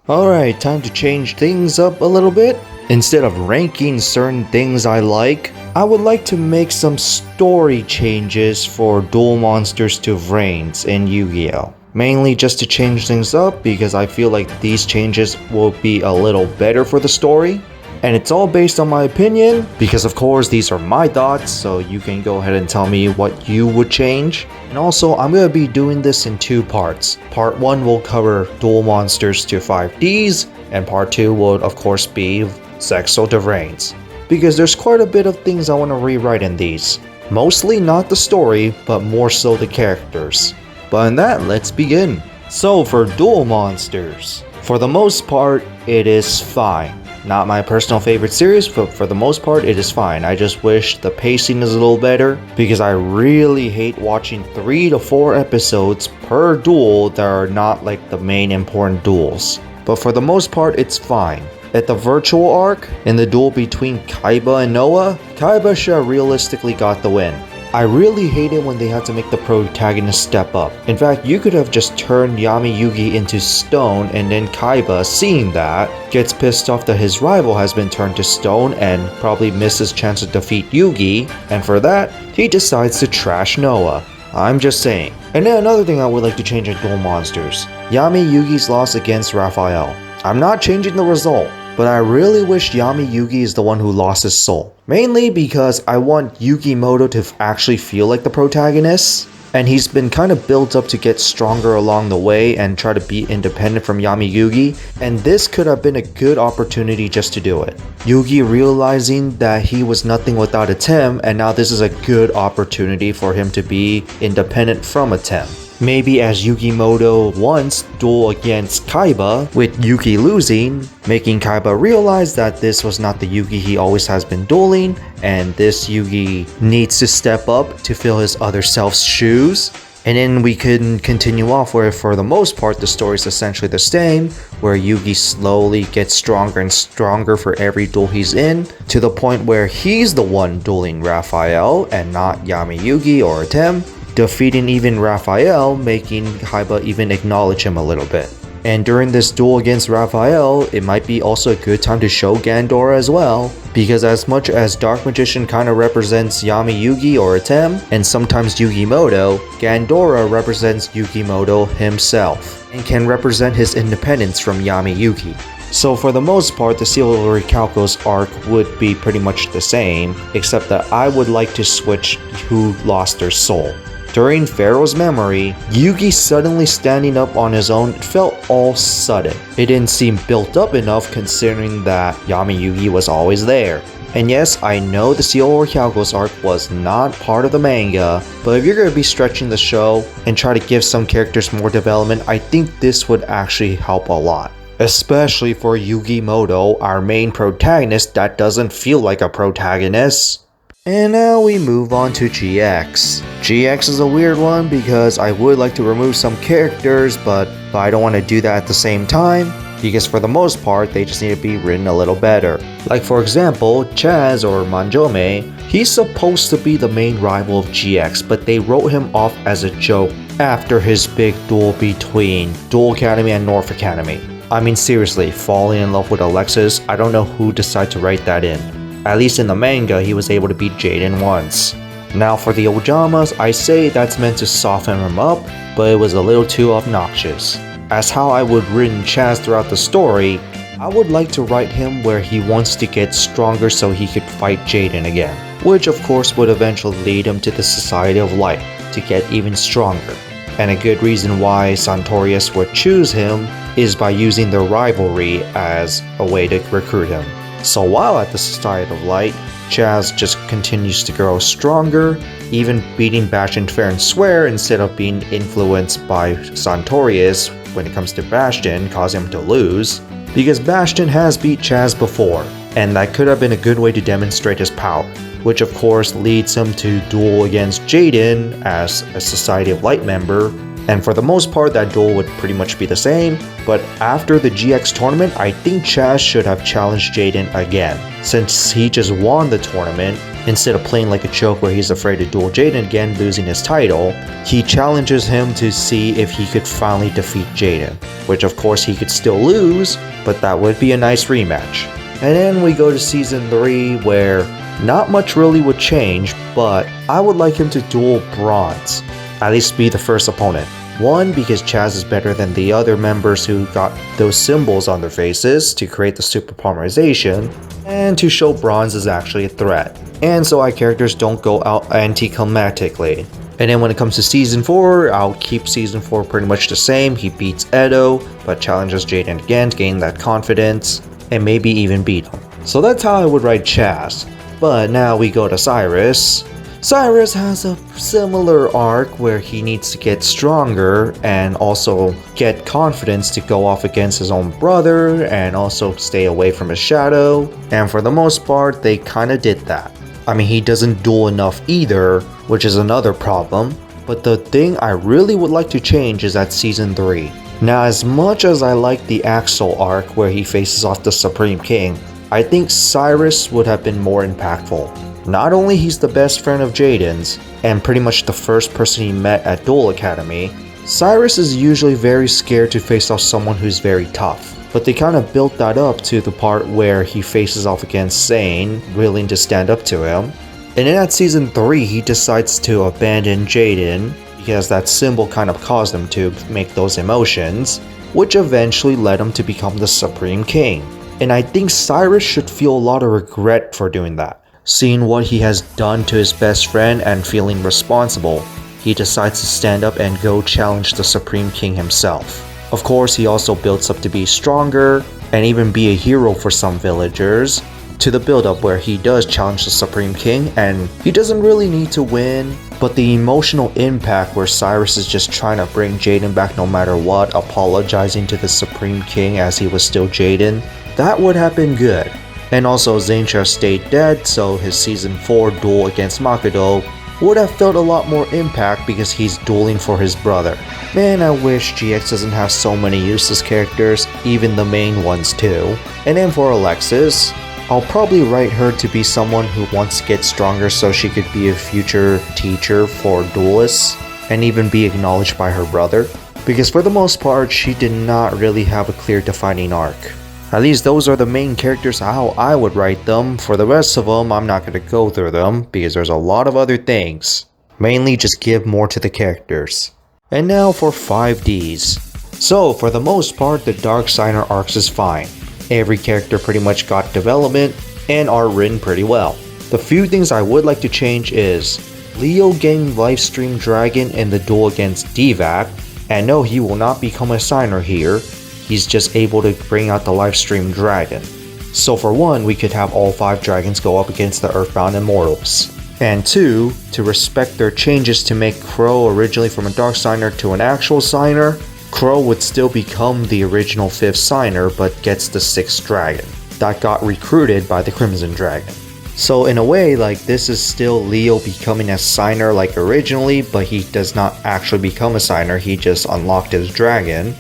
Alright, time to change things up a little bit. Instead of ranking certain things I would like to make some story changes for Duel Monsters to Vrains in Yu-Gi-Oh! Mainly just to change things up because I feel like these changes will be a little better for the story. And it's all based on my opinion, because of course these are my thoughts, so you can go ahead and tell me what you would change. And also, I'm going to be doing this in two parts. Part 1 will cover Duel Monsters to 5D's, and Part 2 will of course be Zexal to Vrains. Because there's quite a bit of things I want to rewrite in these. Mostly not the story, but more so the characters. But in that, let's begin. So for Duel Monsters, for the most part, it is fine. Not my personal favorite series, but for the most part it is fine. I just wish the pacing is a little better because I really hate watching 3 to 4 episodes per duel that are not like the main important duels. But for the most part it's fine. At the virtual arc, in the duel between Kaiba and Noah, Kaiba should have realistically got the win. I really hate it when they have to make the protagonist step up. In fact, you could have just turned Yami Yugi into stone and then Kaiba, seeing that, gets pissed off that his rival has been turned to stone and probably misses chance to defeat Yugi, and for that, he decides to trash Noah. I'm just saying. And then another thing I would like to change in Duel Monsters. Yami Yugi's loss against Raphael. I'm not changing the result, but I really wish Yami Yugi is the one who lost his soul. Mainly because I want Yugi Moto to actually feel like the protagonist, and he's been kind of built up to get stronger along the way and try to be independent from Yami Yugi, and this could have been a good opportunity just to do it. Yugi realizing that he was nothing without a Tem, and now this is a good opportunity for him to be independent from a Tem. Maybe as Yugi Moto once duel against Kaiba, with Yugi losing, making Kaiba realize that this was not the Yugi he always has been dueling, and this Yugi needs to step up to fill his other self's shoes. And then we can continue off where for the most part the story is essentially the same, where Yugi slowly gets stronger and stronger for every duel he's in, to the point where he's the one dueling Raphael and not Yami Yugi or Tem, defeating even Raphael, making Kaiba even acknowledge him a little bit. And during this duel against Raphael, it might be also a good time to show Gandora as well, because as much as Dark Magician kinda represents Yami Yugi or Tem, and sometimes Yugi Moto, Gandora represents Yugi Moto himself, and can represent his independence from Yami Yugi. So for the most part, the Silver Recalcos arc would be pretty much the same, except that I would like to switch who lost their soul. During Pharaoh's memory, Yugi suddenly standing up on his own felt all sudden. It didn't seem built up enough considering that Yami Yugi was always there. And yes, I know the Silver Recalcos arc was not part of the manga, but if you're going to be stretching the show and try to give some characters more development, I think this would actually help a lot. Especially for Yugi Moto, our main protagonist that doesn't feel like a protagonist. And now we move on to GX. GX is a weird one because I would like to remove some characters, but I don't want to do that at the same time, because for the most part they just need to be written a little better. Like for example, Chaz or Manjome, he's supposed to be the main rival of GX, but they wrote him off as a joke after his big duel between Duel Academy and North Academy. I mean seriously, falling in love with Alexis, I don't know who decided to write that in. At least in the manga, he was able to beat Jaden once. Now for the Ojamas, I say that's meant to soften him up, but it was a little too obnoxious. As how I would written Chaz throughout the story, I would like to write him where he wants to get stronger so he could fight Jaden again, which of course would eventually lead him to the Society of Light to get even stronger. And a good reason why Santorius would choose him is by using their rivalry as a way to recruit him. So while at the Society of Light, Chaz just continues to grow stronger, even beating Bastion fair and square instead of being influenced by Santorius when it comes to Bastion, causing him to lose, because Bastion has beat Chaz before, and that could have been a good way to demonstrate his power, which of course leads him to duel against Jaden as a Society of Light member. And for the most part, that duel would pretty much be the same, but after the GX tournament, I think Chaz should have challenged Jaden again. Since he just won the tournament, Instead of playing like a joke where he's afraid to duel Jaden again, losing his title, he challenges him to see if he could finally defeat Jaden, which of course he could still lose, but that would be a nice rematch. And then we go to Season 3 where not much really would change, but I would like him to duel Bronze, at least be the first opponent. One, because Chaz is better than the other members who got those symbols on their faces to create the super polymerization, and to show Bronze is actually a threat, and so our characters don't go out anticlimactically. And then when it comes to Season 4, I'll keep Season 4 pretty much the same. He beats Edo, but challenges Jaden again to gain that confidence, and maybe even beat him. So that's how I would write Chaz. But now we go to Cyrus. Cyrus has a similar arc where he needs to get stronger and also get confidence to go off against his own brother and also stay away from his shadow. And for the most part, they kinda did that. I mean, he doesn't duel enough either, which is another problem. But the thing I really would like to change is at Season 3. Now, as much as I like the Axel arc where he faces off the Supreme King, I think Cyrus would have been more impactful. Not only he's the best friend of Jaden's, and pretty much the first person he met at Duel Academy, Cyrus is usually very scared to face off someone who's very tough. But they kind of built that up to the part where he faces off against Sane, willing to stand up to him. And then at Season 3, he decides to abandon Jaden, because that symbol kind of caused him to make those emotions, which eventually led him to become the Supreme King. And I think Cyrus should feel a lot of regret for doing that. Seeing what he has done to his best friend and feeling responsible, he decides to stand up and go challenge the Supreme King himself. Of course, he also builds up to be stronger and even be a hero for some villagers, to the build-up where he does challenge the Supreme King and he doesn't really need to win, but the emotional impact where Cyrus is just trying to bring Jaden back no matter what, apologizing to the Supreme King as he was still Jaden, that would have been good. And also Zaincha stayed dead, so his Season 4 duel against Makoto would have felt a lot more impact because he's dueling for his brother. Man, I wish GX doesn't have so many useless characters, even the main ones too. And then for Alexis, I'll probably write her to be someone who wants to get stronger so she could be a future teacher for duelists and even be acknowledged by her brother. Because for the most part, she did not really have a clear defining arc. At least those are the main characters how I would write them. For the rest of them, I'm not going to go through them because there's a lot of other things. Mainly just give more to the characters. And now for 5D's. So for the most part, the Dark Signer arcs is fine. Every character pretty much got development and are written pretty well. The few things I would like to change is Leo getting Lifestream Dragon in the duel against Divac, and no, he will not become a signer here. He's just able to bring out the Lifestream Dragon. So for one, we could have all 5 dragons go up against the Earthbound Immortals. And 2, to respect their changes to make Crow originally from a Dark Signer to an actual signer, Crow would still become the original 5th signer but gets the 6th dragon that got recruited by the Crimson Dragon. So in a way, like, this is still Leo becoming a signer like originally, but he does not actually become a signer, he just unlocked his dragon.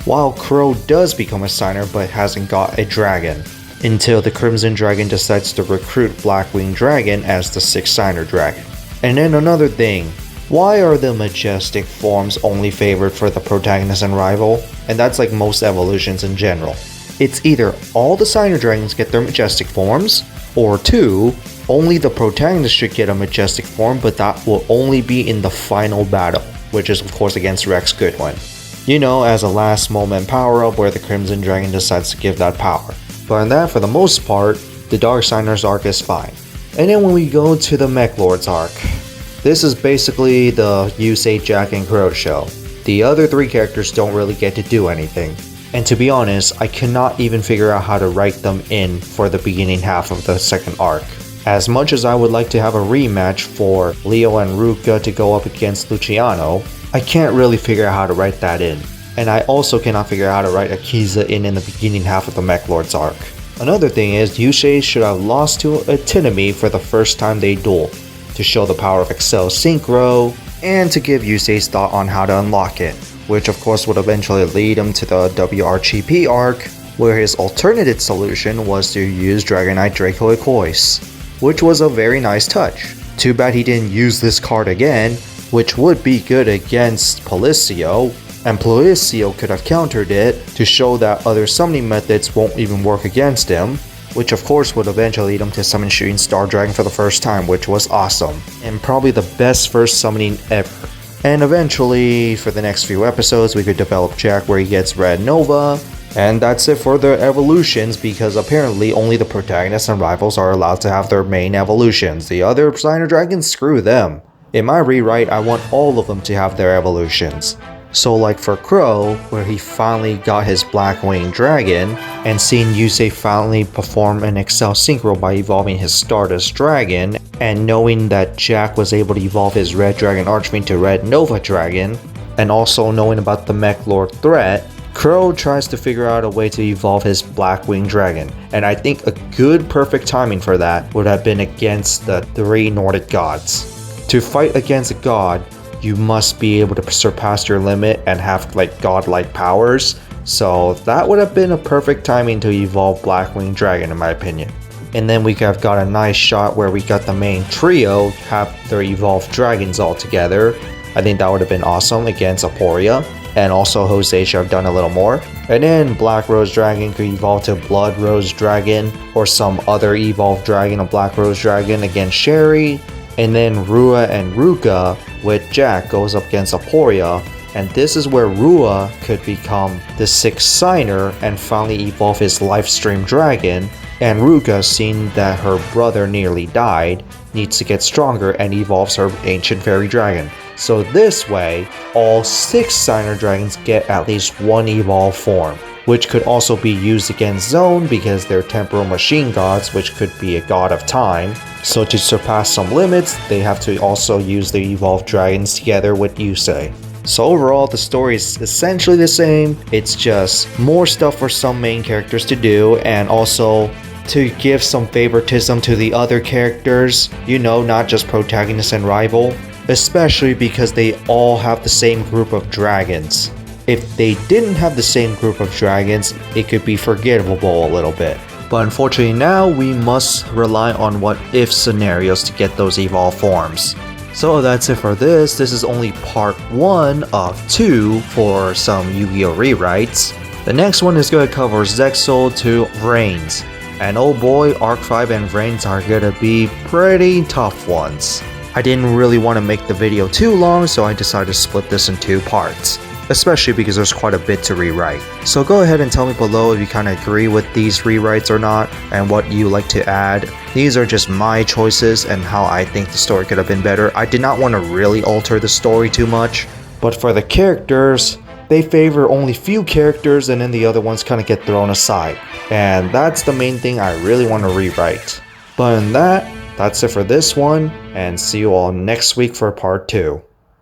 While Crow does become a signer but hasn't got a dragon, until the Crimson Dragon decides to recruit Blackwing Dragon as the 6th signer dragon. And then another thing, why are the majestic forms only favored for the protagonist and rival? And that's like most evolutions in general. It's either all the signer dragons get their majestic forms, or 2, only the protagonist should get a majestic form, but that will only be in the final battle, which is of course against Rex Goodwin. You know, as a last moment power up where the Crimson Dragon decides to give that power. But in that, for the most part, the Dark Signers arc is fine. And then when we go to the Mech Lords arc, this is basically the Yusei, Jack, and Crow show. The other 3 characters don't really get to do anything. And to be honest, I cannot even figure out how to write them in for the beginning half of the second arc. As much as I would like to have a rematch for Leo and Ruka to go up against Luciano, I can't really figure out how to write that in. And I also cannot figure out how to write Akiza in the beginning half of the Mech Lords arc. Another thing is, Yusei should have lost to Atinami for the first time they duel, to show the power of Excel Synchro, and to give Yusei's thought on how to unlock it, which of course would eventually lead him to the WRGP arc, where his alternative solution was to use Dragonite Draco Equoise. which was a very nice touch. Too bad he didn't use this card again, which would be good against Policio, and Policio could have countered it to show that other summoning methods won't even work against him, which of course would eventually lead him to summon Shooting Star Dragon for the first time, which was awesome, and probably the best first summoning ever. And eventually, for the next few episodes, we could develop Jack where he gets Red Nova, and that's it for the evolutions, because apparently only the protagonists and rivals are allowed to have their main evolutions. The other Signer Dragons, screw them. In my rewrite, I want all of them to have their evolutions. So like for Crow, where he finally got his Black Winged Dragon, and seeing Yusei finally perform an Excel Synchro by evolving his Stardust Dragon, and knowing that Jack was able to evolve his Red Dragon Archfiend to Red Nova Dragon, and also knowing about the Mech Lord threat, Crow tries to figure out a way to evolve his Black Winged Dragon, and I think a good perfect timing for that would have been against the 3 Nordic gods. To fight against a god, you must be able to surpass your limit and have like godlike powers, so that would have been a perfect timing to evolve Black Winged Dragon in my opinion. And then we could have got a nice shot where we got the main trio have their evolved dragons all together. I think that would have been awesome against Aporia, and also Jose should have done a little more. And then Black Rose Dragon could evolve to Blood Rose Dragon, or some other evolved dragon of Black Rose Dragon against Sherry. And then Rua and Ruka with Jack goes up against Aporia, and this is where Rua could become the 6th signer and finally evolve his Lifestream Dragon, and Ruka, seeing that her brother nearly died, needs to get stronger and evolves her Ancient Fairy Dragon. So this way, all 6 signer dragons get at least one evolved form, which could also be used against Zone because they're temporal machine gods, which could be a god of time. So to surpass some limits, they have to also use the evolved dragons together with Yusei. So overall, the story is essentially the same. It's just more stuff for some main characters to do, and also to give some favoritism to the other characters, you know, not just protagonist and rival, especially because they all have the same group of dragons. If they didn't have the same group of dragons, it could be forgettable a little bit. But unfortunately now, we must rely on what if scenarios to get those evolved forms. So that's it for this. This is only part 1 of 2 for some Yu-Gi-Oh! Rewrites. The next one is going to cover Zexal to Vrains. And oh boy, Arc 5 and Vrains are going to be pretty tough ones. I didn't really want to make the video too long, so I decided to split this in 2 parts. Especially because there's quite a bit to rewrite. So go ahead and tell me below if you kind of agree with these rewrites or not, and what you like to add. These are just my choices and how I think the story could have been better. I did not want to really alter the story too much, but for the characters, they favor only few characters and then the other ones kind of get thrown aside. And that's the main thing I really want to rewrite. But in that's it for this one, and see you all next week for part 2.